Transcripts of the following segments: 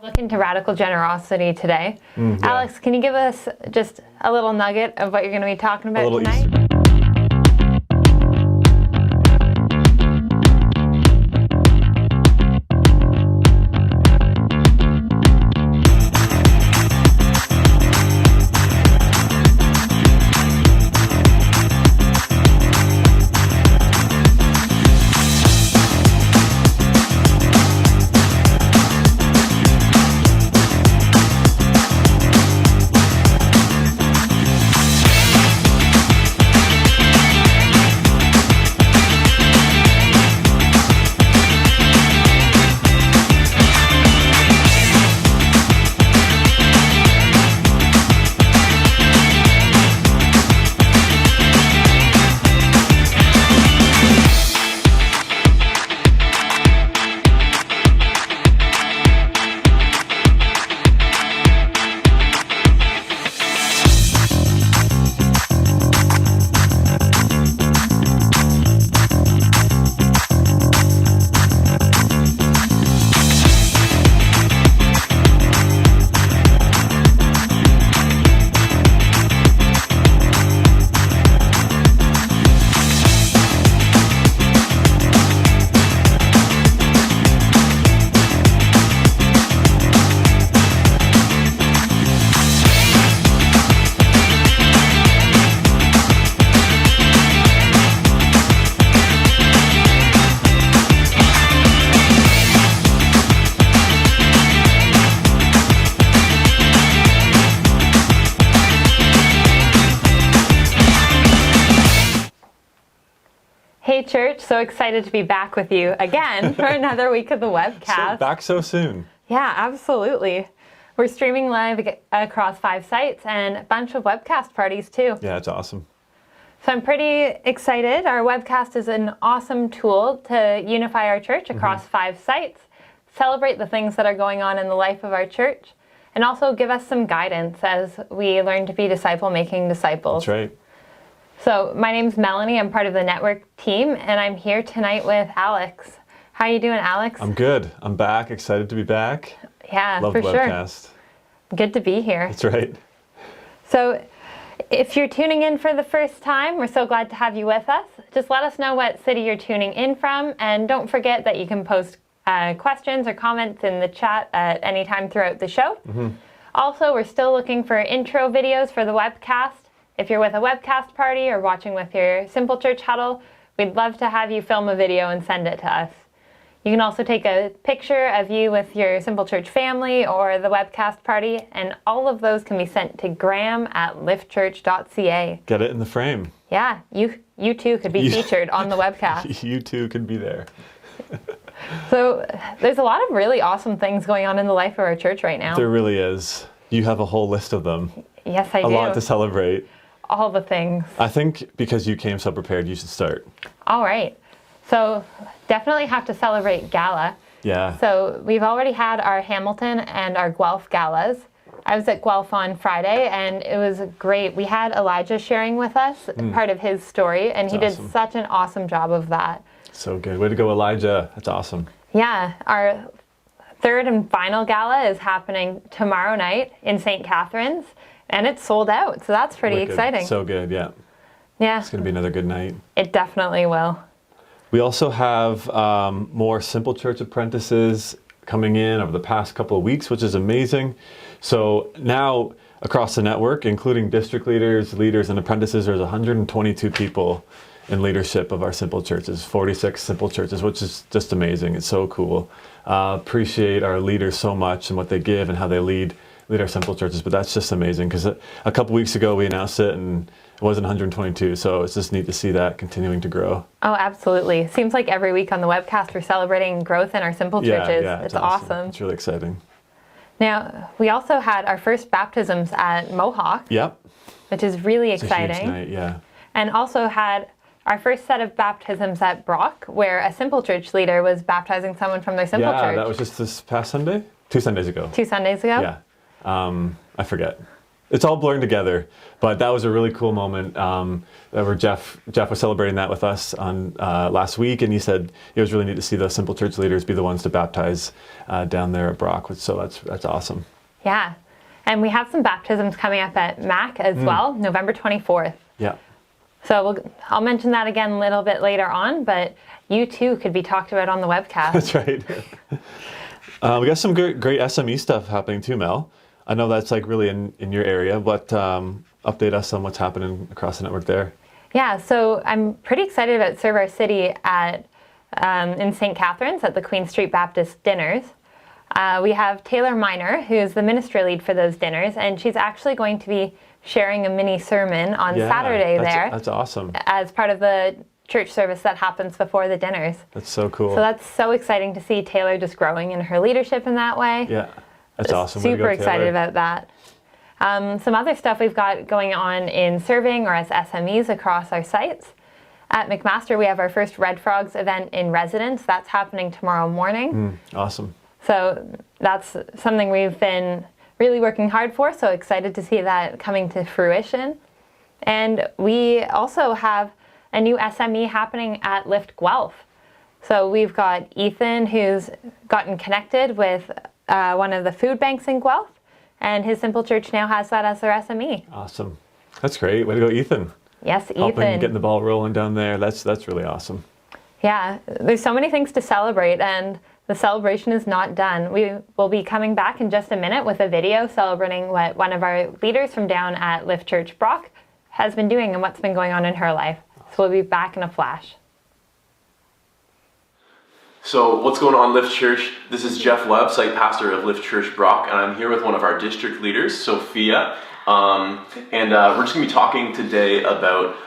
Look into radical generosity today. Yeah. Alex, can you give us just a little nugget of what you're going to be talking about tonight? Easter. Hey church, so excited to be back with you again for another week of the Webcast. So back so soon. Yeah, absolutely. We're streaming live across 5 sites and a bunch of webcast parties too. Yeah, it's awesome. So I'm pretty excited. Our webcast is an awesome tool to unify our church across 5 sites, celebrate the things that are going on in the life of our church, and also give us some guidance as we learn to be disciple-making disciples. That's right. So my name's Melanie. I'm part of the network team, and I'm here tonight with Alex. How you doing, Alex? I'm good. I'm back. Excited to be back. Yeah, Love for the sure. Webcast. Good to be here. That's right. So if you're tuning in for the first time, we're so glad to have you with us. Just let us know what city you're tuning in from, and don't forget that you can post questions or comments in the chat at any time throughout the show. Also, we're still looking for intro videos for the webcast. If you're with a webcast party or watching with your Simple Church huddle, we'd love to have you film a video and send it to us. You can also take a picture of you with your Simple Church family or the webcast party, and all of those can be sent to graham@liftchurch.ca. Get it in the frame. Yeah, you too could be featured on the webcast. You too could be there. So there's a lot of really awesome things going on in the life of our church right now. There really is. You have a whole list of them. Yes, I do. A lot to celebrate. All the things. I think because you came so prepared, you should start. All right. So definitely have to celebrate Gala. Yeah. So we've already had our Hamilton and our Guelph galas. I was at Guelph on Friday, and it was great. We had Elijah sharing with us part of his story, and he That's awesome. did such an awesome job of that. So good. Way to go, Elijah. That's awesome. Yeah, our third and final gala is happening tomorrow night in St. Catharines, and it's sold out, so that's pretty Wicked. exciting. So good, yeah. Yeah, It's going to be another good night. it definitely will. We also have more Simple Church apprentices coming in over the past couple of weeks, which is amazing. So now across the network, including district leaders, and apprentices, there's 122 people in leadership of our Simple Churches, 46 Simple Churches, which is just amazing. It's so cool. Appreciate our leaders so much and what they give and how they lead our Simple Churches, but that's just amazing because a couple weeks ago we announced it and it wasn't 122, so it's just neat to see that continuing to grow. Oh, absolutely. Seems like every week on the webcast we're celebrating growth in our Simple Churches. Yeah, It's awesome. It's really exciting. Now, we also had our first baptisms at Mohawk, Yep. which is really It's exciting. a huge night, yeah. And also had our first set of baptisms at Brock, where a Simple Church leader was baptizing someone from their Simple Church. That was just this past Sunday? 2 Sundays ago. 2 Sundays ago? Yeah. I forget. it's all blurring together. But that was a really cool moment where Jeff was celebrating that with us on last week, and he said it was really neat to see the Simple Church leaders be the ones to baptize down there at Brock. So that's awesome. Yeah, and we have some baptisms coming up at MAC as well, November 24th. Yeah. So I'll mention that again a little bit later on, but you too could be talked about on the webcast. That's right. We got some great SME stuff happening too, Mel. I know that's like really in your area, but update us on what's happening across the network there. Yeah, so I'm pretty excited about Serve Our City in St. Catharines at the Queen Street Baptist Dinners. We have Taylor Miner, who's the ministry lead for those dinners, and she's actually going to be sharing a mini sermon on Saturday there. That's awesome. As part of the church service that happens before the dinners. That's so cool. So that's so exciting to see Taylor just growing in her leadership in that way. Yeah, that's awesome. Super excited about that. Some other stuff we've got going on in serving or as SMEs across our sites. At McMaster, we have our first Red Frogs event in residence. That's happening tomorrow morning. Awesome. So that's something we've been really working hard for, so excited to see that coming to fruition. And we also have a new SME happening at Lift Guelph. So we've got Ethan, who's gotten connected with one of the food banks in Guelph, and his Simple Church now has that as their SME. Awesome. That's great. Way to go, Ethan. Yes, Ethan. Helping getting the ball rolling down there. That's really awesome. Yeah, there's so many things to celebrate, and the celebration is not done. We will be coming back in just a minute with a video celebrating what one of our leaders from down at Lift Church Brock has been doing and what's been going on in her life. So we'll be back in a flash. So what's going on, Lift Church? This is Jeff Webb, site pastor of Lift Church Brock, and I'm here with one of our district leaders, Sophia. We're just going to be talking today about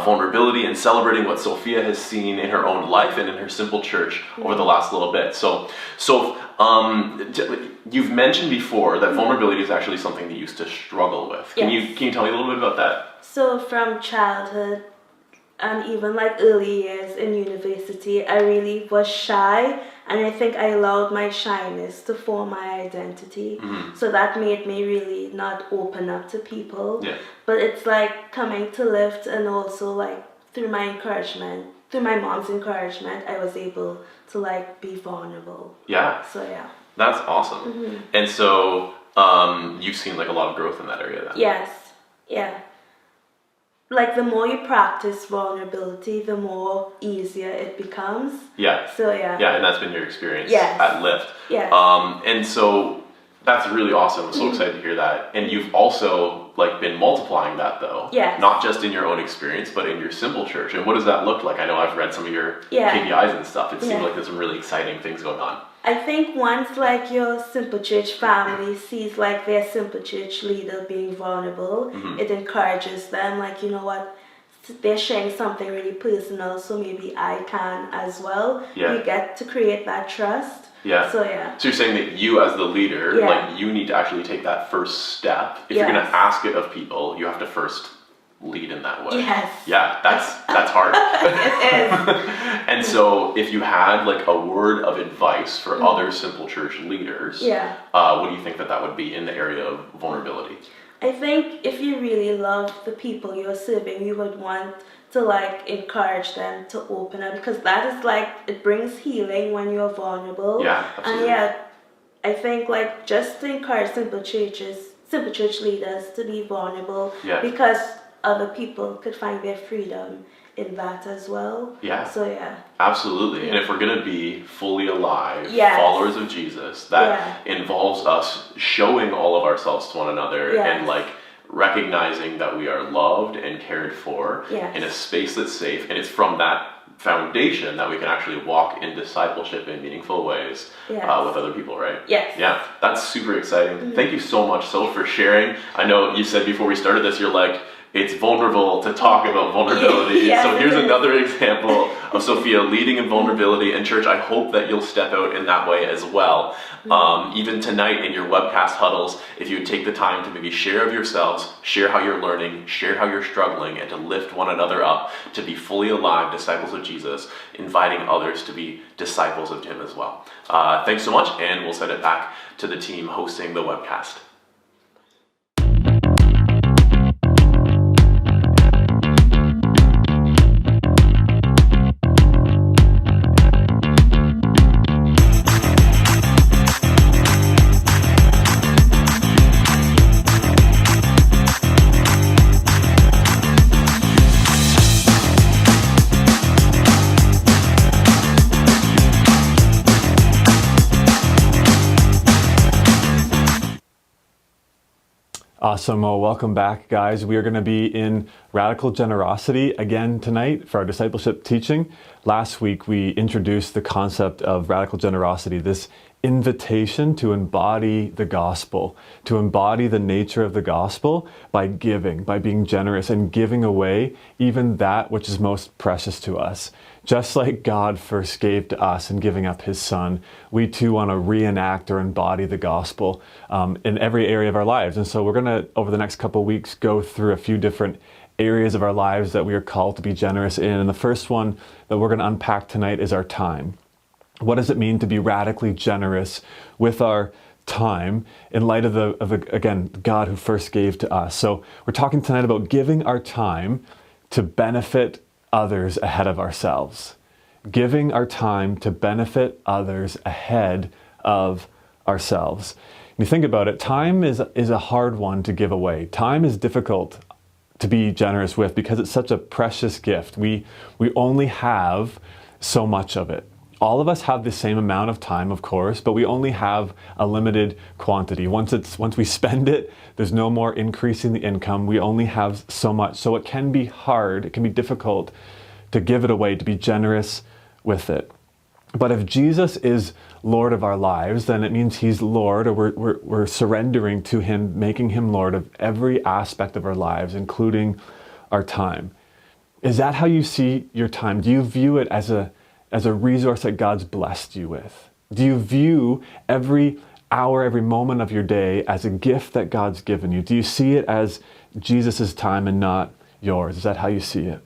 vulnerability and celebrating what Sophia has seen in her own life and in her Simple Church over the last little bit. So you've mentioned before that vulnerability is actually something that you used to struggle with. Can you tell me a little bit about that? So from childhood and even like early years in university, I really was shy, and I think I allowed my shyness to form my identity. So that made me really not open up to people. Yeah. But it's like coming to Lift, and also like through my encouragement, through my mom's encouragement, I was able to like be vulnerable. Yeah. So yeah. That's awesome. And so you've seen like a lot of growth in that area then? Yes. Yeah. Like the more you practice vulnerability, the more easier it becomes. Yeah. So yeah. Yeah, and that's been your experience Yes. at Lift. Yes. And so that's really awesome. I'm so excited to hear that. And you've also like been multiplying that though. Yes. Not just in your own experience, but in your Simple Church. And what does that look like? I know I've read some of your Yeah. KPIs and stuff. It seems Yeah. like there's some really exciting things going on. I think once like your Simple Church family sees like their Simple Church leader being vulnerable, it encourages them, like, you know what, they're sharing something really personal, so maybe I can as well. Yeah. You get to create that trust. Yeah. So yeah. So you're saying that you as the leader, Yeah. like you need to actually take that first step. If you're Yes. going to ask it of people, you have to first lead in that way. Yes. Yeah, that's hard. It is. And so if you had like a word of advice for other Simple Church leaders, Yeah. what do you think that would be in the area of vulnerability? I think if you really love the people you're serving, you would want to like encourage them to open up, because that is like, it brings healing when you're vulnerable. Yeah, absolutely. And yeah, I think like just to encourage Simple Church leaders to be vulnerable, Yeah. because other people could find their freedom in that as well. Yeah. So yeah. Absolutely. And if we're going to be fully alive, Yes. followers of Jesus, that involves us showing all of ourselves to one another Yes. and like recognizing that we are loved and cared for Yes. in a space that's safe. And it's from that foundation that we can actually walk in discipleship in meaningful ways Yes. with other people, right? Yes. Yeah, that's super exciting. Thank you so much, So, for sharing. I know you said before we started this, you're like, it's vulnerable to talk about vulnerability. Yes, So here's it is. another example of Sophia leading in vulnerability. And church, I hope that you'll step out in that way as well. Even tonight in your webcast huddles, if you would take the time to maybe share of yourselves, share how you're learning, share how you're struggling, and to lift one another up, to be fully alive disciples of Jesus, inviting others to be disciples of him as well. Thanks so much, and we'll send it back to the team hosting the webcast. Awesome. Well, welcome back, guys. We are going to be in radical generosity again tonight for our discipleship teaching. Last week, we introduced the concept of radical generosity, this invitation to embody the gospel, to embody the nature of the gospel by giving, by being generous and giving away even that which is most precious to us. Just like God first gave to us in giving up his son, we too want to reenact or embody the gospel in every area of our lives. And so we're going to, over the next couple of weeks, go through a few different areas of our lives that we are called to be generous in. And the first one that we're going to unpack tonight is our time. What does it mean to be radically generous with our time in light of again, God who first gave to us? So we're talking tonight about giving our time to benefit others ahead of ourselves. Giving our time to benefit others ahead of ourselves. When you think about it, time is a hard one to give away. Time is difficult to be generous with because it's such a precious gift. We only have so much of it. All of us have the same amount of time, of course, but we only have a limited quantity. Once we spend it, there's no more increasing the income. We only have so much. So it can be hard, it can be difficult to give it away, to be generous with it. But if Jesus is Lord of our lives, then it means he's Lord, or we're surrendering to him, making him Lord of every aspect of our lives, including our time. Is that how you see your time? Do you view it as a resource that God's blessed you with? Do you view every hour, every moment of your day as a gift that God's given you? Do you see it as Jesus' time and not yours? Is that how you see it?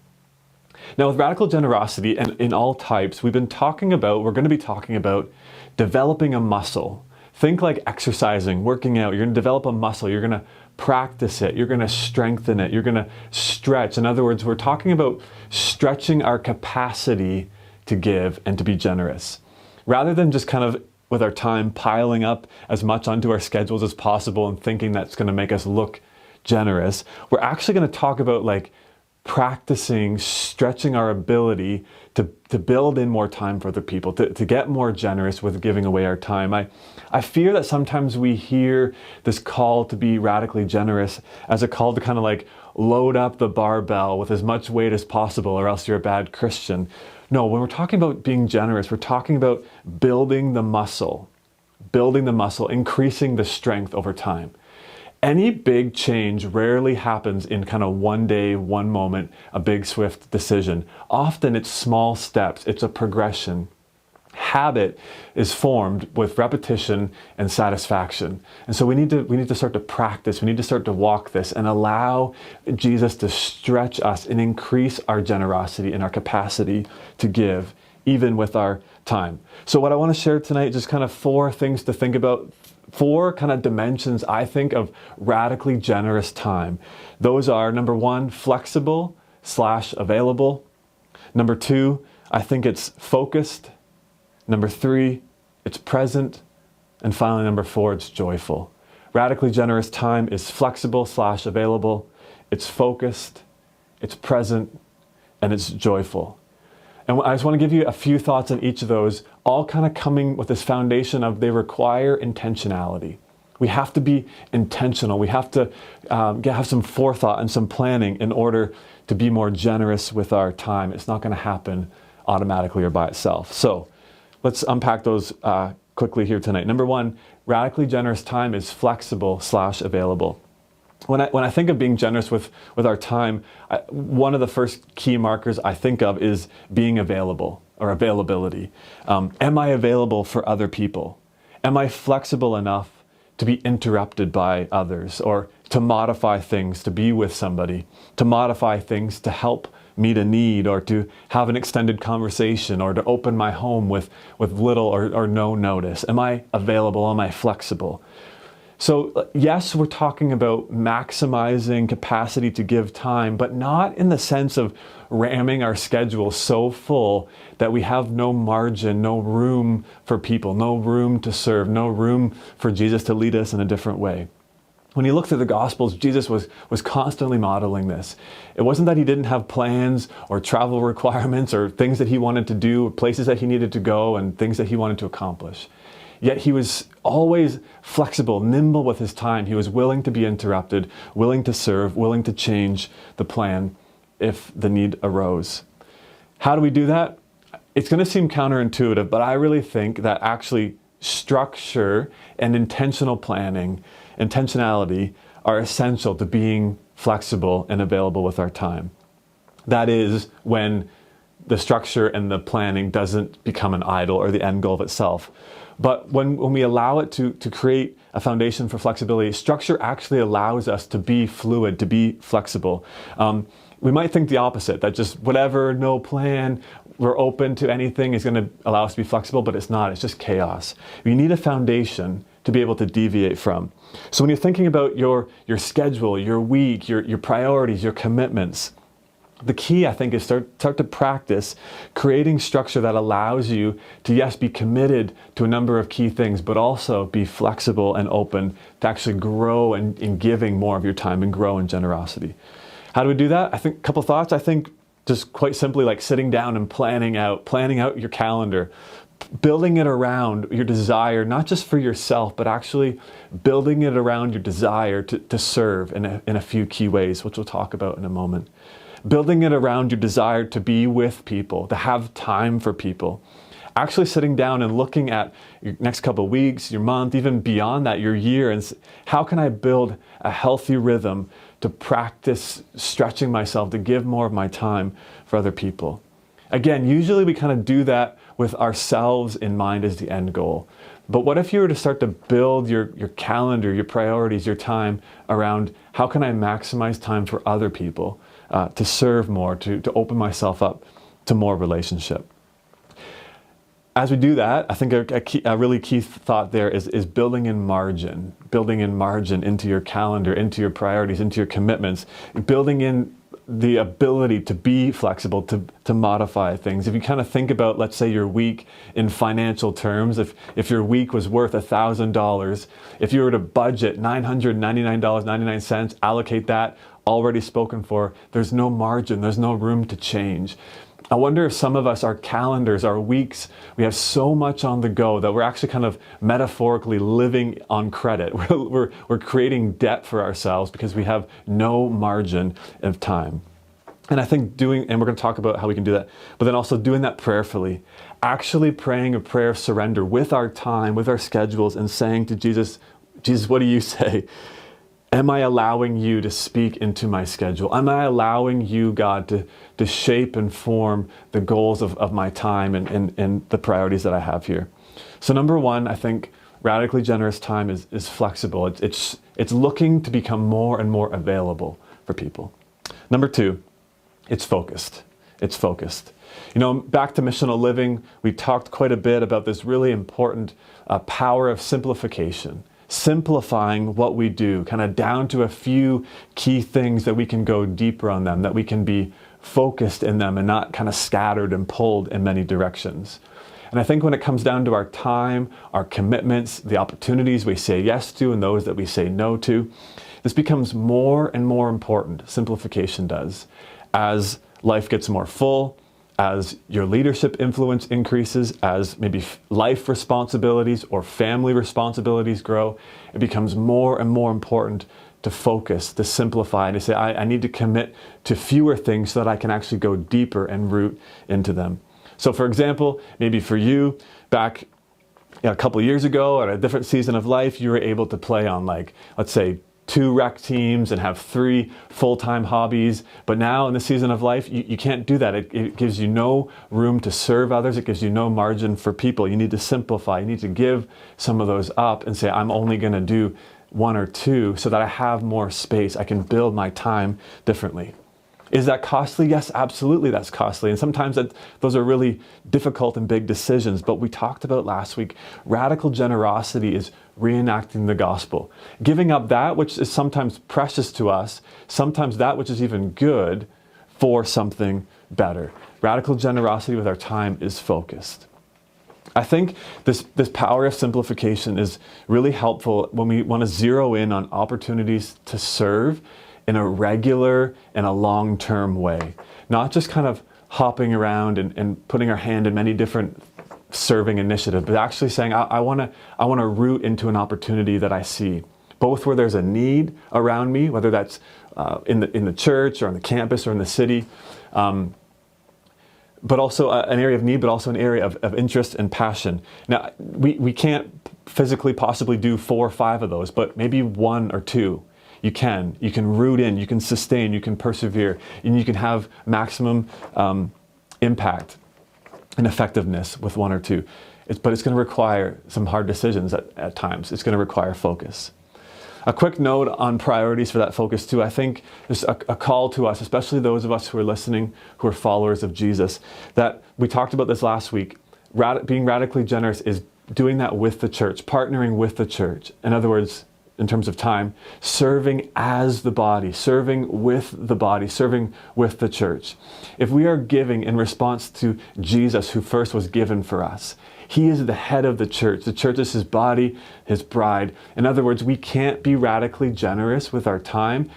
Now, with radical generosity and in all types, we're going to be talking about developing a muscle. Think like exercising, working out. You're going to develop a muscle. You're going to practice it. You're going to strengthen it. You're going to stretch. In other words, we're talking about stretching our capacity to give and to be generous. Rather than just kind of with our time piling up as much onto our schedules as possible and thinking that's going to make us look generous, we're actually going to talk about like practicing, stretching our ability to build in more time for other people, to get more generous with giving away our time. I fear that sometimes we hear this call to be radically generous as a call to kind of like load up the barbell with as much weight as possible or else you're a bad Christian. No, when we're talking about being generous, we're talking about building the muscle, increasing the strength over time. Any big change rarely happens in kind of one day, one moment, a big swift decision. Often it's small steps, it's a progression. Habit is formed with repetition and satisfaction. And so we need to start to practice, we need to start to walk this and allow Jesus to stretch us and increase our generosity and our capacity to give, even with our time. So what I want to share tonight, just kind of 4 things to think about, 4 kind of dimensions, I think, of radically generous time. Those are, number 1, flexible/available. Number 2, I think it's focused. Number 3, it's present. And finally, number 4, it's joyful. Radically generous time is flexible/available. It's focused, it's present, and it's joyful. And I just want to give you a few thoughts on each of those, all kind of coming with this foundation of they require intentionality. We have to be intentional. We have to have some forethought and some planning in order to be more generous with our time. It's not going to happen automatically or by itself. So let's unpack those quickly here tonight. Number 1, radically generous time is flexible/available. When I think of being generous with our time, one of the first key markers I think of is being available or availability. Am I available for other people? Am I flexible enough to be interrupted by others or to modify things to be with somebody, to modify things to help meet a need or to have an extended conversation or to open my home with little or no notice? Am I available? Am I flexible? So yes, we're talking about maximizing capacity to give time, but not in the sense of ramming our schedule so full that we have no margin, no room for people, no room to serve, no room for Jesus to lead us in a different way. When you look through the Gospels, Jesus was constantly modeling this. It wasn't that he didn't have plans or travel requirements or things that he wanted to do, or places that he needed to go and things that he wanted to accomplish. yet he was always flexible, nimble with his time. He was willing to be interrupted, willing to serve, willing to change the plan if the need arose. How do we do that? It's going to seem counterintuitive, but I really think that actually structure and intentional planning, intentionality, are essential to being flexible and available with our time. That is when the structure and the planning doesn't become an idol or the end goal of itself. But when we allow it to create a foundation for flexibility, structure actually allows us to be fluid, to be flexible. We might think the opposite, that just whatever, no plan, we're open to anything is going to allow us to be flexible, but it's not. It's just chaos. You need a foundation to be able to deviate from. So when you're thinking about your schedule, your week, your priorities, your commitments, the key, I think, is start to practice creating structure that allows you to, yes, be committed to a number of key things, but also be flexible and open to actually grow in giving more of your time and grow in generosity. How do we do that? I think a couple thoughts. I think just quite simply like sitting down and planning out your calendar, building it around your desire, not just for yourself, but actually building it around your desire to serve in a few key ways, which we'll talk about in a moment. Building it around your desire to be with people, to have time for people. Actually sitting down and looking at your next couple of weeks, your month, even beyond that, your year, and how can I build a healthy rhythm to practice stretching myself, to give more of my time for other people. Again, usually we kind of do that with ourselves in mind as the end goal. But what if you were to start to build your calendar, your priorities, your time around how can I maximize time for other people, to serve more, to open myself up to more relationship. As we do that, I think a really key thought there is building in margin into your calendar, into your priorities, into your commitments, building in the ability to be flexible, to modify things. If you kind of think about, let's say, your week in financial terms, if your week was worth $1,000, if you were to budget $999.99, allocate that, already spoken for, there's no margin, there's no room to change. I wonder if some of us, our calendars, our weeks, we have so much on the go that we're actually kind of metaphorically living on credit. We're creating debt for ourselves because we have no margin of time. And I think and we're going to talk about how we can do that, but then also doing that prayerfully, actually praying a prayer of surrender with our time, with our schedules, and saying to Jesus, what do you say? Am I allowing you to speak into my schedule? Am I allowing you, God, to shape and form the goals of my time and the priorities that I have here? So number one, I think radically generous time is flexible. It's looking to become more and more available for people. Number two, it's focused. It's focused. You know, back to missional living, we talked quite a bit about this really important power of simplification. Simplifying what we do, kind of down to a few key things that we can go deeper on them, that we can be focused in them and not kind of scattered and pulled in many directions. And I think when it comes down to our time, our commitments, the opportunities we say yes to and those that we say no to, this becomes more and more important, simplification does, as life gets more full, as your leadership influence increases, as maybe life responsibilities or family responsibilities grow, it becomes more and more important to focus, to simplify, and to say, I need to commit to fewer things so that I can actually go deeper and root into them. So for example, maybe for you, back a couple of years ago at a different season of life, you were able to play on, like, let's say, 2 rec teams and have 3 full-time hobbies. But now in the season of life, you can't do that. It gives you no room to serve others. It gives you no margin for people. You need to simplify. You need to give some of those up and say, I'm only going to do 1 or 2 so that I have more space. I can build my time differently. Is that costly? Yes, absolutely that's costly. And sometimes those are really difficult and big decisions. But we talked about last week, radical generosity is reenacting the gospel. Giving up that which is sometimes precious to us, sometimes that which is even good, for something better. Radical generosity with our time is focused. I think this power of simplification is really helpful when we want to zero in on opportunities to serve in a regular and a long-term way. Not just kind of hopping around and putting our hand in many different serving initiative, but actually saying, I want to root into an opportunity that I see, both where there's a need around me, whether that's in the church or on the campus or in the city, but also an area of need, but also an area of interest and passion. Now, we can't physically possibly do 4 or 5 of those, but maybe 1 or 2. You can root in, you can sustain, you can persevere, and you can have maximum impact and effectiveness with 1 or 2. But it's going to require some hard decisions at times. It's going to require focus. A quick note on priorities for that focus too. I think there's a call to us, especially those of us who are listening, who are followers of Jesus, that we talked about this last week. Being radically generous is doing that with the church, partnering with the church. In other words, in terms of time, serving as the body, serving with the body, serving with the church. If we are giving in response to Jesus, who first was given for us, he is the head of the church. The church is his body, his bride. In other words, we can't be radically generous with our time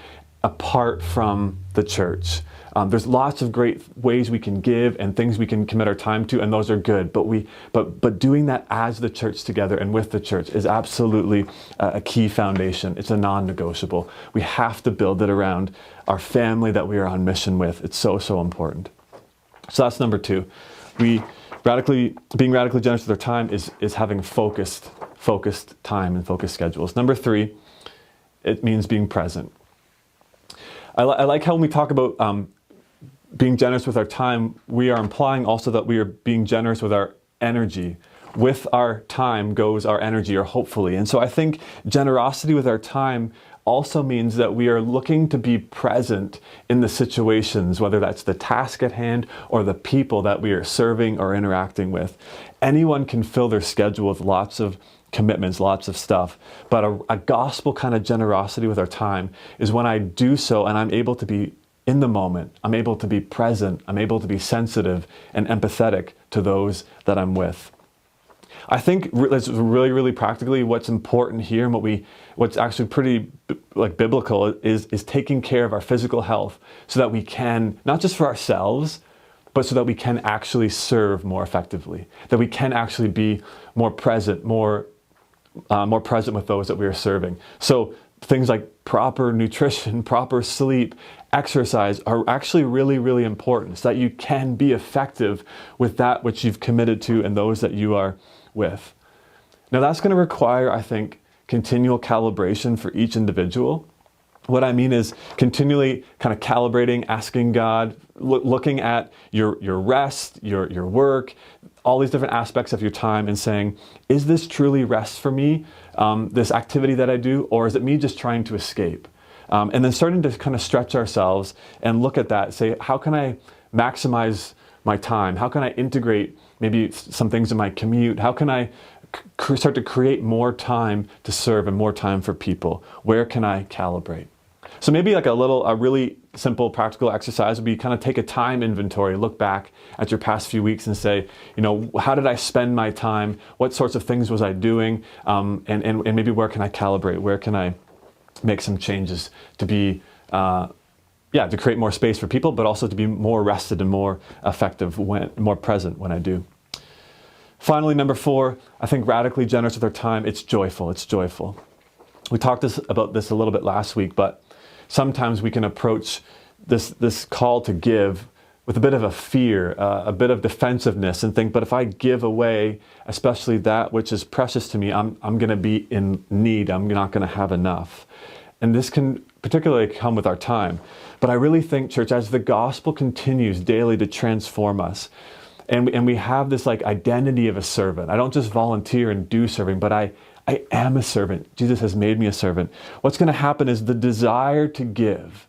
apart from the church. There's lots of great ways we can give and things we can commit our time to, and those are good. But doing that as the church together and with the church is absolutely a key foundation. It's a non-negotiable. We have to build it around our family that we are on mission with. It's so, so important. So that's number 2. Being radically generous with our time is having focused time and focused schedules. Number 3, it means being present. I like how when we talk about being generous with our time, we are implying also that we are being generous with our energy. With our time goes our energy, or hopefully. And so I think generosity with our time also means that we are looking to be present in the situations, whether that's the task at hand or the people that we are serving or interacting with. Anyone can fill their schedule with lots of commitments, lots of stuff, but a gospel kind of generosity with our time is when I do so and I'm able to be in the moment, I'm able to be present, I'm able to be sensitive and empathetic to those that I'm with. I think that's really, really practically what's important here, and what's actually pretty biblical is taking care of our physical health so that we can, not just for ourselves, but so that we can actually serve more effectively, that we can actually be more present, more present with those that we are serving. So things like proper nutrition, proper sleep, exercise are actually really, really important so that you can be effective with that which you've committed to and those that you are with. Now that's going to require, I think, continual calibration for each individual. What I mean is continually kind of calibrating, asking God, looking at your rest, your work, all these different aspects of your time and saying, is this truly rest for me, this activity that I do, or is it me just trying to escape? And then starting to kind of stretch ourselves and look at that, say, how can I maximize my time? How can I integrate maybe some things in my commute? How can I start to create more time to serve and more time for people? Where can I calibrate? So maybe like a really simple practical exercise would be kind of take a time inventory, look back at your past few weeks and say, how did I spend my time? What sorts of things was I doing? And maybe where can I calibrate? Where can I make some changes to be, to create more space for people, but also to be more rested and more effective, more present when I do. Finally, number 4, I think radically generous with our time, it's joyful. It's joyful. We talked about this a little bit last week, but sometimes we can approach this call to give with a bit of a fear, a bit of defensiveness, and think, but if I give away, especially that which is precious to me, I'm going to be in need. I'm not going to have enough. And this can particularly come with our time. But I really think, church, as the gospel continues daily to transform us, and we have this identity of a servant. I don't just volunteer and do serving, but I am a servant. Jesus has made me a servant. What's going to happen is the desire to give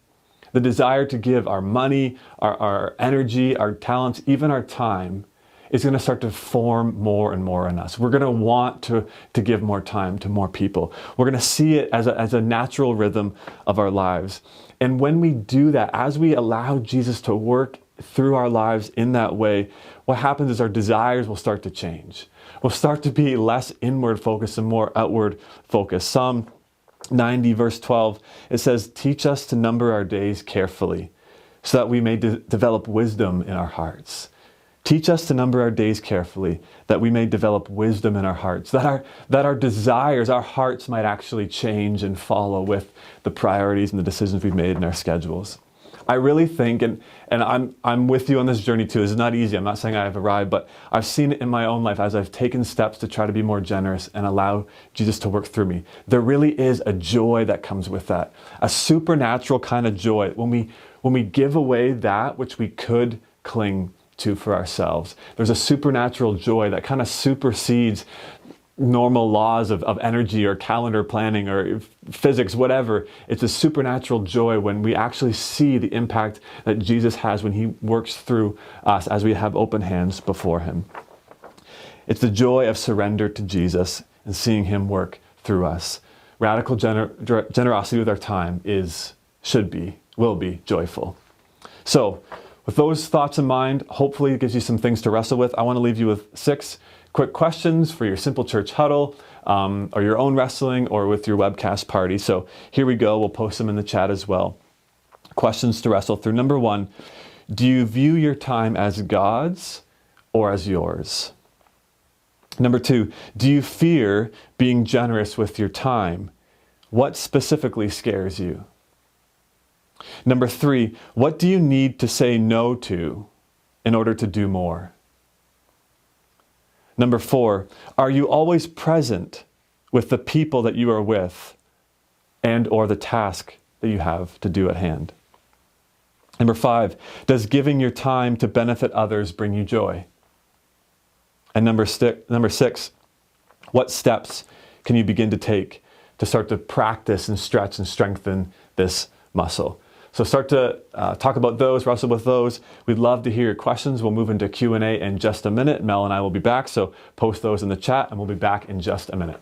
our money, our energy, our talents, even our time, is going to start to form more and more in us. We're going to want to give more time to more people. We're going to see it as a natural rhythm of our lives. And when we do that, as we allow Jesus to work through our lives in that way, what happens is our desires will start to change. We'll start to be less inward focused and more outward focused. Psalm 90 verse 12, it says, "Teach us to number our days carefully, so that we may develop wisdom in our hearts." Teach us to number our days carefully, that we may develop wisdom in our hearts, that our desires, our hearts might actually change and follow with the priorities and the decisions we've made in our schedules. I really think, and I'm with you on this journey too. This is not easy. I'm not saying I've arrived, but I've seen it in my own life as I've taken steps to try to be more generous and allow Jesus to work through me. There really is a joy that comes with that, a supernatural kind of joy when we give away that which we could cling to for ourselves. There's a supernatural joy that kind of supersedes normal laws of energy or calendar planning or physics, whatever. It's a supernatural joy when we actually see the impact that Jesus has when he works through us as we have open hands before him. It's the joy of surrender to Jesus and seeing him work through us. Radical generosity with our time will be joyful. So, with those thoughts in mind, hopefully it gives you some things to wrestle with. I want to leave you with 6 quick questions for your Simple Church huddle, or your own wrestling, or with your webcast party. So here we go. We'll post them in the chat as well. Questions to wrestle through. Number 1, do you view your time as God's or as yours? Number 2, do you fear being generous with your time? What specifically scares you? Number 3, what do you need to say no to in order to do more? Number 4, are you always present with the people that you are with and or the task that you have to do at hand? Number 5, does giving your time to benefit others bring you joy? And number 6, what steps can you begin to take to start to practice and stretch and strengthen this muscle? So start to talk about those, wrestle with those. We'd love to hear your questions. We'll move into Q&A in just a minute. Mel and I will be back, so post those in the chat and we'll be back in just a minute.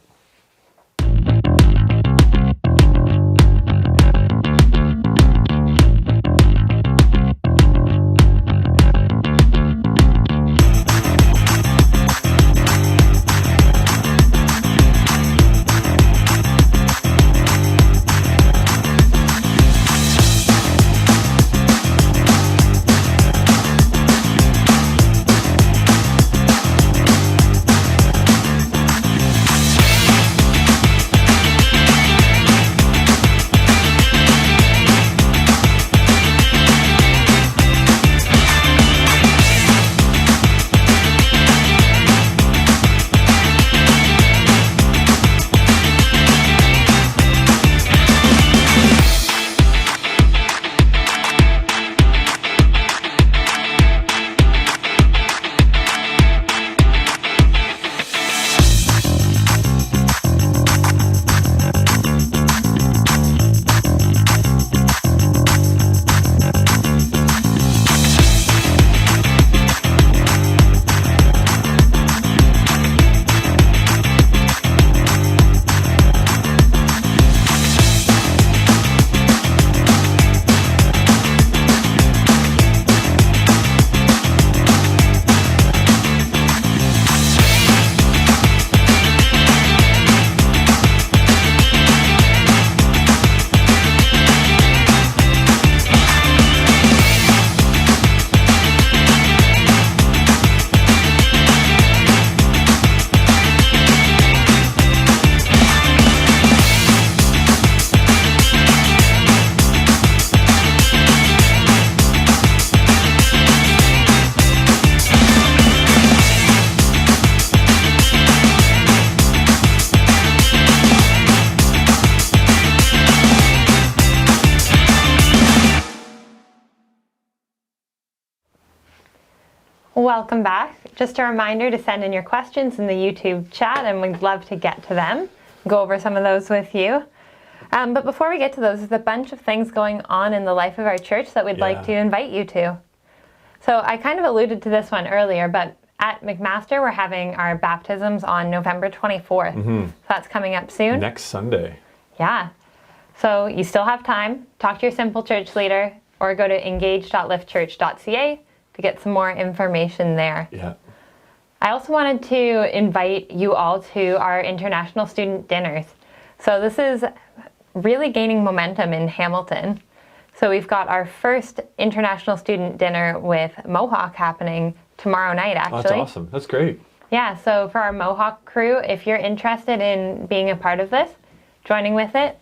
Welcome back. Just a reminder to send in your questions in the YouTube chat, and we'd love to get to them, go over some of those with you. But before we get to those, there's a bunch of things going on in the life of our church that we'd like to invite you to. So I kind of alluded to this one earlier, but at McMaster, we're having our baptisms on November 24th. So that's coming up soon. Next Sunday. Yeah. So you still have time. Talk to your Simple Church leader or go to engage.liftchurch.ca to get some more information there. Yeah. I also wanted to invite you all to our International Student Dinners. So this is really gaining momentum in Hamilton. So we've got our first International Student Dinner with Mohawk happening tomorrow night, actually. Oh, that's awesome. That's great. Yeah, so for our Mohawk crew, if you're interested in being a part of this, joining with it,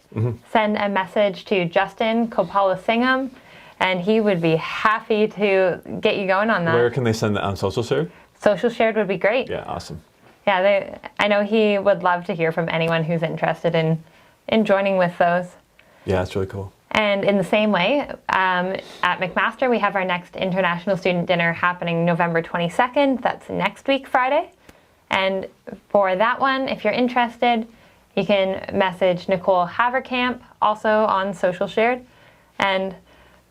send a message to Justin Coppola Singham, and he would be happy to get you going on that. Where can they send that on social share? Social shared would be great. Yeah, awesome. Yeah, I know he would love to hear from anyone who's interested in joining with those. Yeah, that's really cool. And in the same way, at McMaster, we have our next International Student Dinner happening November 22nd. That's next week, Friday. And for that one, if you're interested, you can message Nicole Haverkamp, also on Social Shared. And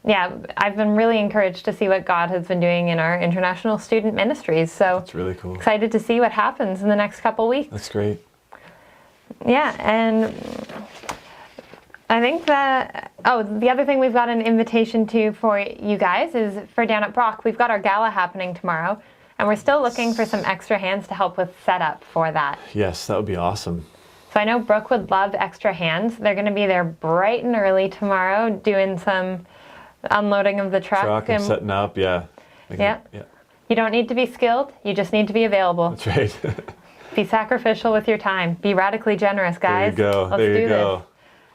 yeah, I've been really encouraged to see what God has been doing in our international student ministries. So That's really cool. excited to see what happens in the next couple weeks. That's great. Yeah, and I think that, the other thing we've got an invitation to for you guys is for down at Brock. We've got our gala happening tomorrow, and we're still looking for some extra hands to help with setup for that. Yes, that would be awesome. So I know Brooke would love extra hands. They're going to be there bright and early tomorrow doing some unloading of the truck. And setting up, yeah. Yeah. You don't need to be skilled. You just need to be available. That's right. Be sacrificial with your time. Be radically generous, guys. There you go. Let's there you do go.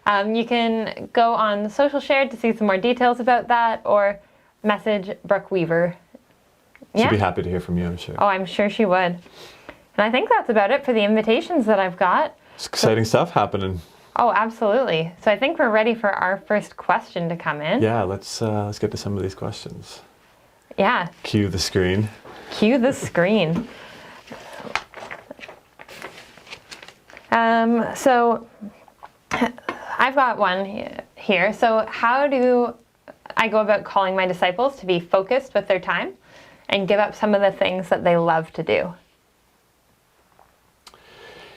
this. You can go on Social Shared to see some more details about that, or message Brooke Weaver. She'd be happy to hear from you, I'm sure. Oh, I'm sure she would. And I think that's about it for the invitations that I've got. It's exciting stuff happening. Oh, absolutely. So I think we're ready for our first question to come in. Yeah, let's get to some of these questions. Yeah. Cue the screen. Cue the screen. So I've got one here. So how do I go about calling my disciples to be focused with their time and give up some of the things that they love to do?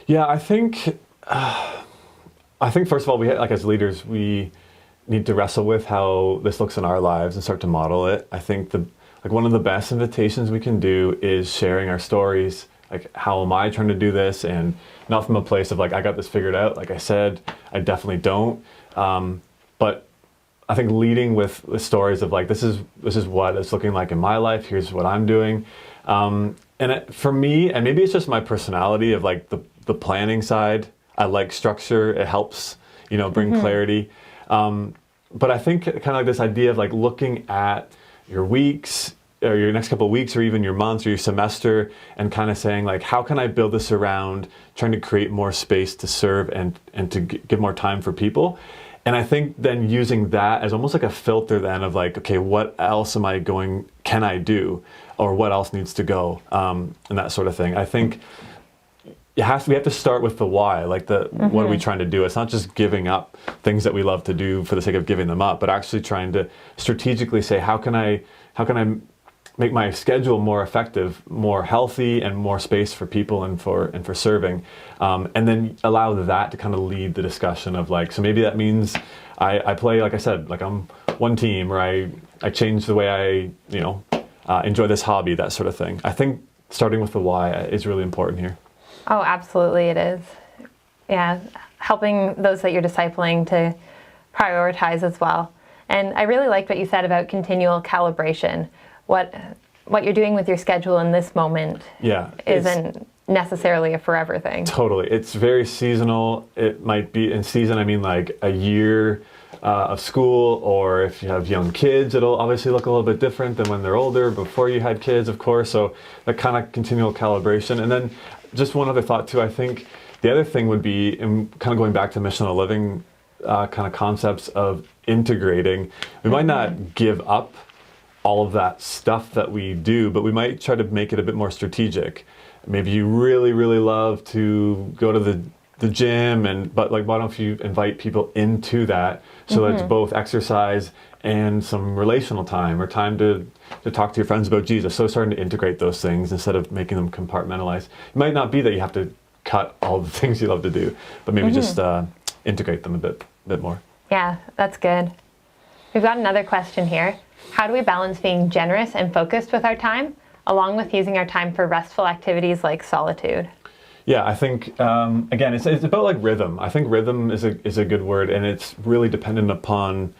Yeah, I think first of all, we like as leaders, we need to wrestle with how this looks in our lives and start to model it. I think one of the best invitations we can do is sharing our stories. Like, how am I trying to do this? And not from a place of like, I got this figured out. Like I said, I definitely don't. But I think leading with stories of like, this is what it's looking like in my life. Here's what I'm doing. For me, and maybe it's just my personality of like the planning side. I like structure. It helps, bring clarity. But I think kind of like this idea of like looking at your weeks or your next couple of weeks or even your months or your semester and kind of saying like, how can I build this around trying to create more space to serve and to give more time for people? And I think then using that as almost like a filter then of like, okay, what else can I do? Or what else needs to go? And that sort of thing. I think we have to start with the why, like what are we trying to do? It's not just giving up things that we love to do for the sake of giving them up, but actually trying to strategically say, how can I make my schedule more effective, more healthy, and more space for people and for serving, and then allow that to kind of lead the discussion of like, so maybe that means I play, like I said, like I'm one team, or I change the way I enjoy this hobby, that sort of thing. I think starting with the why is really important here. Oh, absolutely it is. Yeah, helping those that you're discipling to prioritize as well. And I really liked what you said about continual calibration. What you're doing with your schedule in this moment isn't necessarily a forever thing. Totally. It's very seasonal. It might be, in season I mean like a year of school, or if you have young kids, it'll obviously look a little bit different than when they're older, before you had kids, of course. So that kind of continual calibration. And then just one other thought too, I think the other thing would be, and kind of going back to missional living kind of concepts of integrating, we might not give up all of that stuff that we do, but we might try to make it a bit more strategic. Maybe you really, really love to go to the gym, but like, why don't you invite people into that so that it's both exercise and some relational time, or time to talk to your friends about Jesus. So starting to integrate those things instead of making them compartmentalized. It might not be that you have to cut all the things you love to do, but maybe just integrate them a bit more. Yeah, that's good. We've got another question here. How do we balance being generous and focused with our time, along with using our time for restful activities like solitude? Yeah, I think, again, it's about like rhythm. I think rhythm is a good word, and it's really dependent upon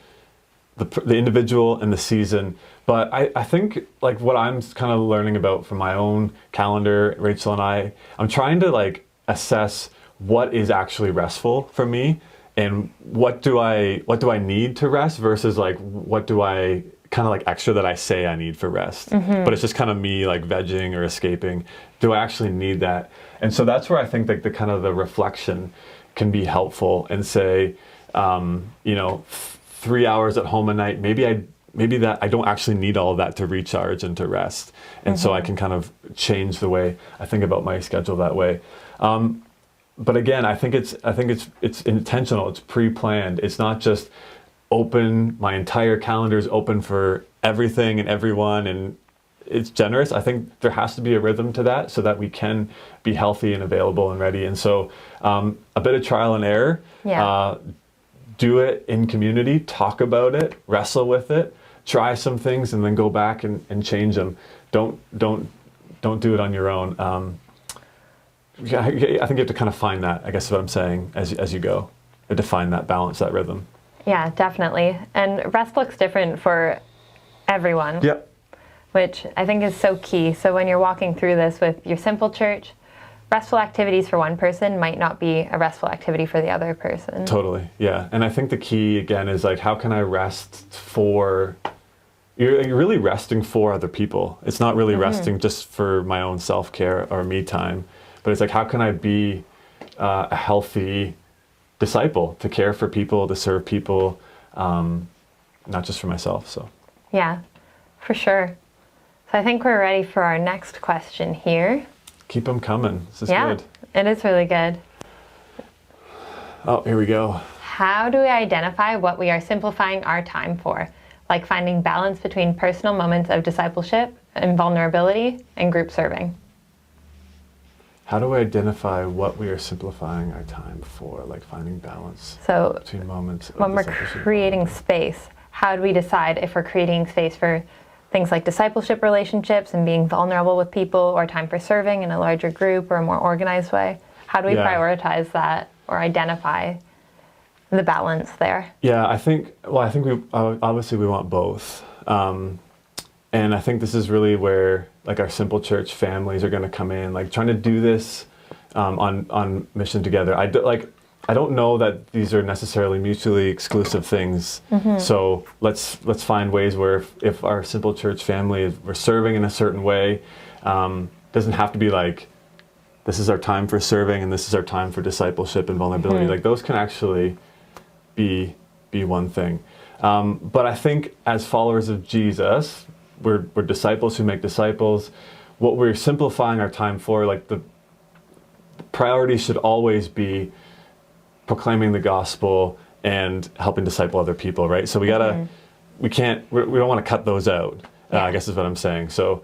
the individual and the season. But I think like what I'm kind of learning about from my own calendar, Rachel and I'm trying to like assess what is actually restful for me and what do I need to rest versus like what do I kind of like extra that I say I need for rest. But it's just kind of me like vegging or escaping. Do I actually need that? And so that's where I think like the kind of the reflection can be helpful and say, 3 hours at home a night, maybe that I don't actually need all of that to recharge and to rest. And so I can kind of change the way I think about my schedule that way. But again, I think it's intentional. It's pre-planned. It's not just open. My entire calendar is open for everything and everyone, and it's generous. I think there has to be a rhythm to that so that we can be healthy and available and ready. And so a bit of trial and error. Yeah. Do it in community. Talk about it. Wrestle with it. Try some things and then go back and change them. Don't do it on your own. I think you have to kind of find that, I guess is what I'm saying, as you go. You have to find that balance, that rhythm. Yeah, definitely. And rest looks different for everyone. Yep. Which I think is so key. So when you're walking through this with your simple church, restful activities for one person might not be a restful activity for the other person. Totally, yeah. And I think the key, again, is like, how can I rest for... You're really resting for other people. It's not really resting just for my own self-care or me time. But it's like, how can I be a healthy disciple to care for people, to serve people, not just for myself. So yeah, for sure. So I think we're ready for our next question here. Keep them coming. This is yeah, good. It is really good. Oh, here we go. How do we identify what we are simplifying our time for? Like finding balance between personal moments of discipleship and vulnerability and group serving. How do we identify what we are simplifying our time for, like finding balance between moments of when we're discipleship? creating space, how do we decide if we're creating space for things like discipleship relationships and being vulnerable with people, or time for serving in a larger group or a more organized way? How do we prioritize that or identify the balance there? Yeah, I think we obviously we want both. And I think this is really where like our simple church families are going to come in, like trying to do this on mission together. I don't know that these are necessarily mutually exclusive things. So let's find ways where if our simple church family we're serving in a certain way, doesn't have to be like this is our time for serving and this is our time for discipleship and vulnerability. Like those can actually be one thing. But I think as followers of Jesus, we're disciples who make disciples. What we're simplifying our time for, like the priority should always be proclaiming the gospel and helping disciple other people, right? So we don't want to cut those out, I guess is what I'm saying. So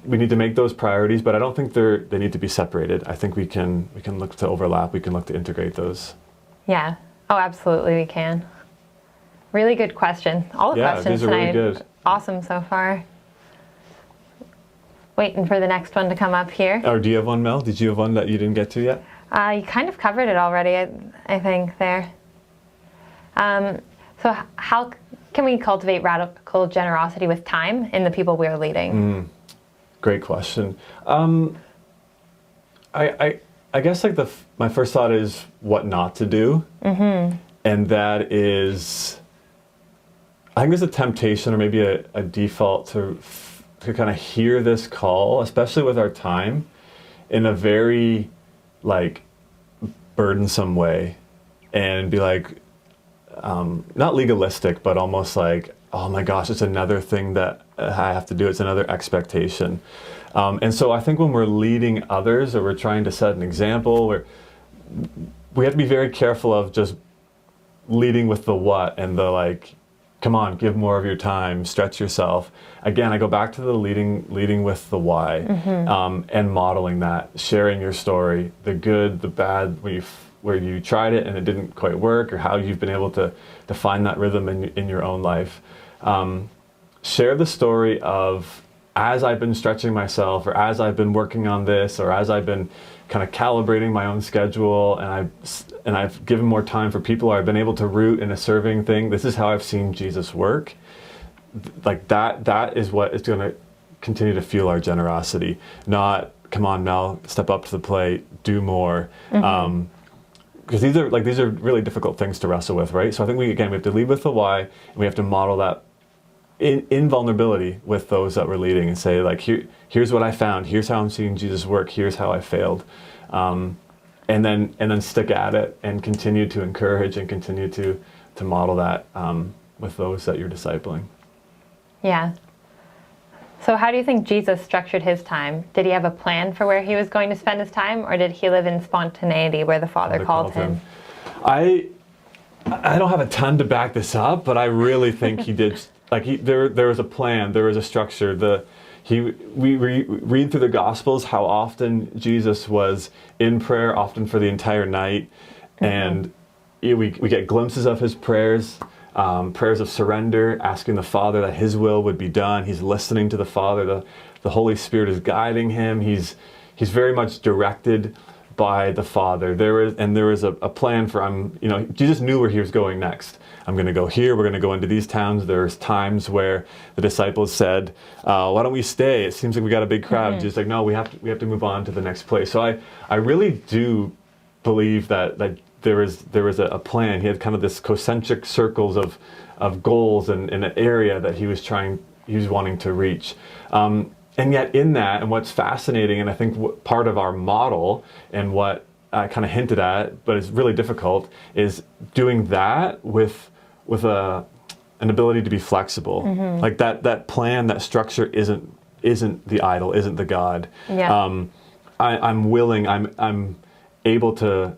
we need to make those priorities, but I don't think they need to be separated. I think we can look to overlap, we can look to integrate those. Yeah. Oh, absolutely we can. Really good question. All the questions these are tonight. really good. Awesome so far. Waiting for the next one to come up here. Or do you have one, Mel? Did you have one that you didn't get to yet? You kind of covered it already, I think, there. So how can we cultivate radical generosity with time in the people we are leading? Great question. I guess like my first thought is what not to do. And that is, I think there's a temptation or maybe a default to kind of hear this call, especially with our time, in a very like burdensome way, and be like, not legalistic, but almost like, oh my gosh, it's another thing that I have to do. It's another expectation. And so I think when we're leading others or we're trying to set an example, we have to be very careful of just leading with the what and the like, come on, give more of your time, stretch yourself. Again, I go back to the leading with the why, and modeling that, sharing your story, the good, the bad, where you tried it and it didn't quite work, or how you've been able to find that rhythm in your own life. Share the story of as I've been stretching myself, or as I've been working on this, or as I've been kind of calibrating my own schedule, and I've given more time for people, or I've been able to root in a serving thing, this is how I've seen Jesus work. Like that is what is going to continue to fuel our generosity. Not, come on, Mel, step up to the plate, do more. Because these are really difficult things to wrestle with, right? So I think we have to lead with the why, and we have to model that in vulnerability with those that we're leading, and say, like, here's what I found, here's how I'm seeing Jesus work, here's how I failed, and then stick at it and continue to encourage and continue to model that with those that you're discipling. Yeah. So how do you think Jesus structured his time? Did he have a plan for where he was going to spend his time, or did he live in spontaneity where the Father called him? I don't have a ton to back this up, but I really think he did. Like, there was a plan, there was a structure. We read through the Gospels how often Jesus was in prayer, often for the entire night, and we get glimpses of his prayers. Prayers of surrender, asking the Father that his will would be done. He's listening to the Father. The Holy Spirit is guiding him. He's very much directed by the Father. There was a plan for Jesus knew where he was going next. I'm going to go here. We're going to go into these towns. There's times where the disciples said, "Why don't we stay? It seems like we got a big crowd." Jesus like, "No, we have to move on to the next place." So I really do believe that there was a plan. He had kind of this concentric circles of goals and an area that he was wanting to reach. And yet in that, and what's fascinating, and I think part of our model, and what I kind of hinted at, but it's really difficult, is doing that with an ability to be flexible. Like that plan, that structure isn't the idol, isn't the God. Yeah. I'm willing, I'm able to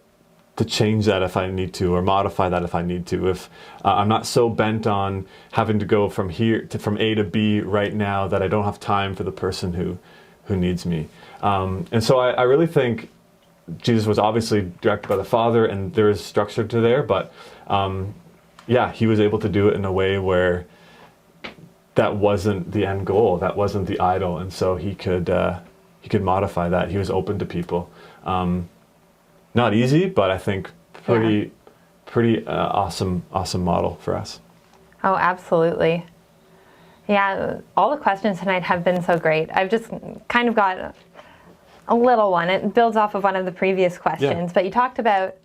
change that if I need to, or modify that if I need to. If I'm not so bent on having to go from A to B right now that I don't have time for the person who needs me. And so I really think Jesus was obviously directed by the Father, and there is structure to there, but he was able to do it in a way where that wasn't the end goal, that wasn't the idol, and so he could modify that. He was open to people. Not easy, but I think pretty awesome model for us. Oh, absolutely. Yeah, all the questions tonight have been so great. I've just kind of got a little one. It builds off of one of the previous questions, but you talked about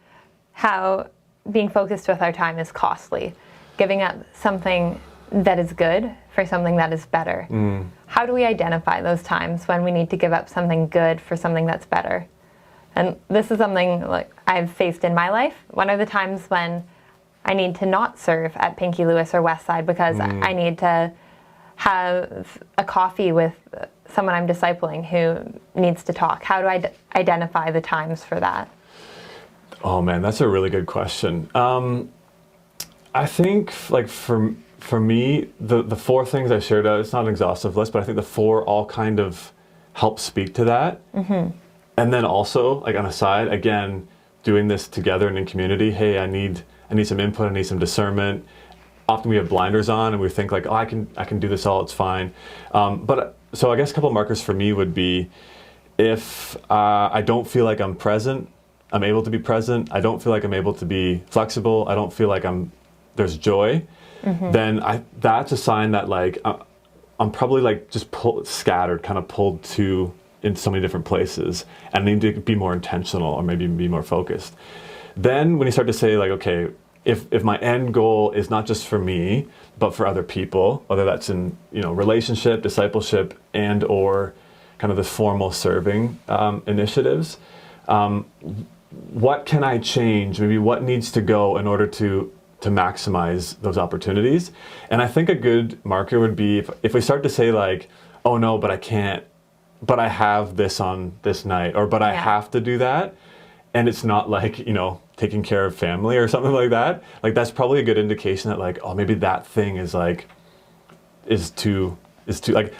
how being focused with our time is costly, giving up something that is good for something that is better. How do we identify those times when we need to give up something good for something that's better? And this is something like I've faced in my life. One of the times when I need to not serve at Pinky Lewis or Westside because I need to have a coffee with someone I'm discipling who needs to talk. How do I identify the times for that? Oh man, that's a really good question. I think, like, for me, the four things I shared out, it's not an exhaustive list, but I think the four all kind of help speak to that. And then also, like, on a side, again, doing this together and in community, hey, I need some input, I need some discernment. Often we have blinders on and we think like, oh, I can do this all, it's fine. But so I guess a couple of markers for me would be, if I don't feel like I'm present, I'm able to be present, I don't feel like I'm able to be flexible, I don't feel like there's joy, then that's a sign that, like, I'm probably, like, just scattered, kind of pulled in so many different places, and I need to be more intentional, or maybe be more focused. Then when you start to say, like, okay, if my end goal is not just for me, but for other people, whether that's in, relationship, discipleship, and or kind of the formal serving initiatives, what can I change? Maybe what needs to go in order to maximize those opportunities? And I think a good marker would be if we start to say, like, oh no, but I can't, but I have this on this night, or but I have to do that, and it's not like, taking care of family or something like that. Like, that's probably a good indication that, like, oh, maybe that thing is too like,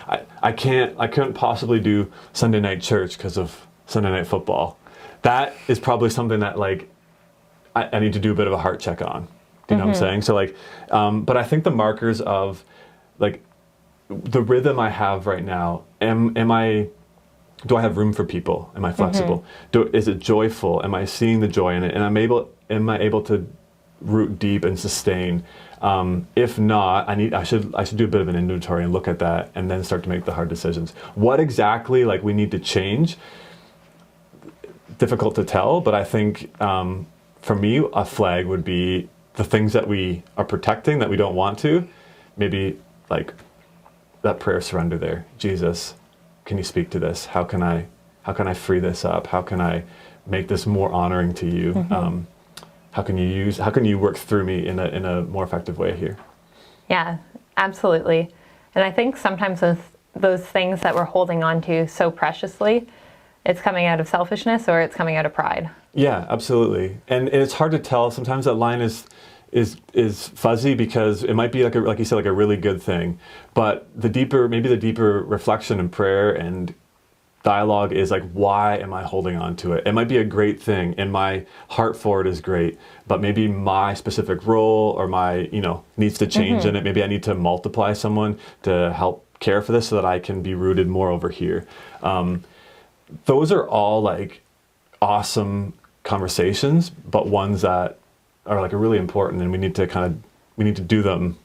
I couldn't possibly do Sunday night church because of Sunday night football. That is probably something that, like, I need to do a bit of a heart check on. Do you know what I'm saying? So, like, but I think the markers of, like, the rhythm I have right now, do I have room for people? Am I flexible? Is it joyful? Am I seeing the joy in it? And am I able to root deep and sustain? If not, I should do a bit of an inventory and look at that, and then start to make the hard decisions. What exactly we need to change? Difficult to tell, but I think for me, a flag would be the things that we are protecting that we don't want to. Maybe that prayer surrender there. Jesus, can you speak to this? How can I free this up? How can I make this more honoring to you? How can you work through me in a more effective way here? Yeah, absolutely. And I think sometimes those things that we're holding on to so preciously, it's coming out of selfishness or it's coming out of pride. Yeah, absolutely. And it's hard to tell. Sometimes that line is fuzzy, because it might be like you said, a really good thing, but the deeper reflection and prayer and dialogue is why am I holding on to it? It might be a great thing and my heart for it is great, but maybe my specific role or my needs to change in it. Maybe I need to multiply someone to help care for this so that I can be rooted more over here. Those are all awesome conversations, but ones that are really important, and we need to do them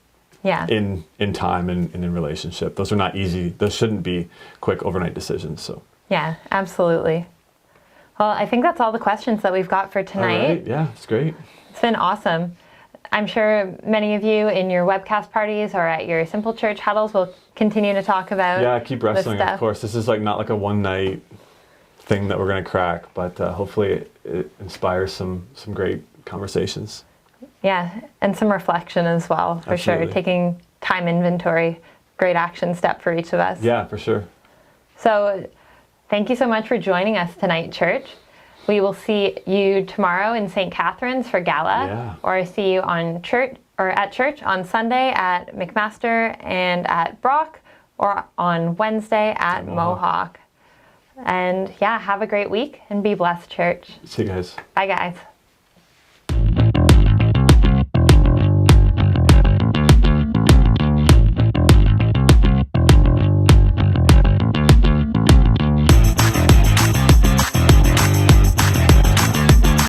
in time and in relationship. Those are not easy. Those shouldn't be quick overnight decisions. So yeah, absolutely. Well, I think that's all the questions that we've got for tonight. All right. Yeah, it's great. It's been awesome. I'm sure many of you in your webcast parties or at your Simple Church huddles will continue to talk about keep wrestling, of course. This is not a one night thing that we're going to crack, but hopefully it inspires some great conversations. Yeah, and some reflection as well, for Absolutely. sure. Taking time inventory, great action step for each of us. Yeah, for sure. So thank you so much for joining us tonight, church. We will see you tomorrow in St. Catharines for Gala, or see you at church on Sunday at McMaster and at Brock, or on Wednesday at Mohawk. And have a great week and be blessed, church. See you guys. Bye, guys.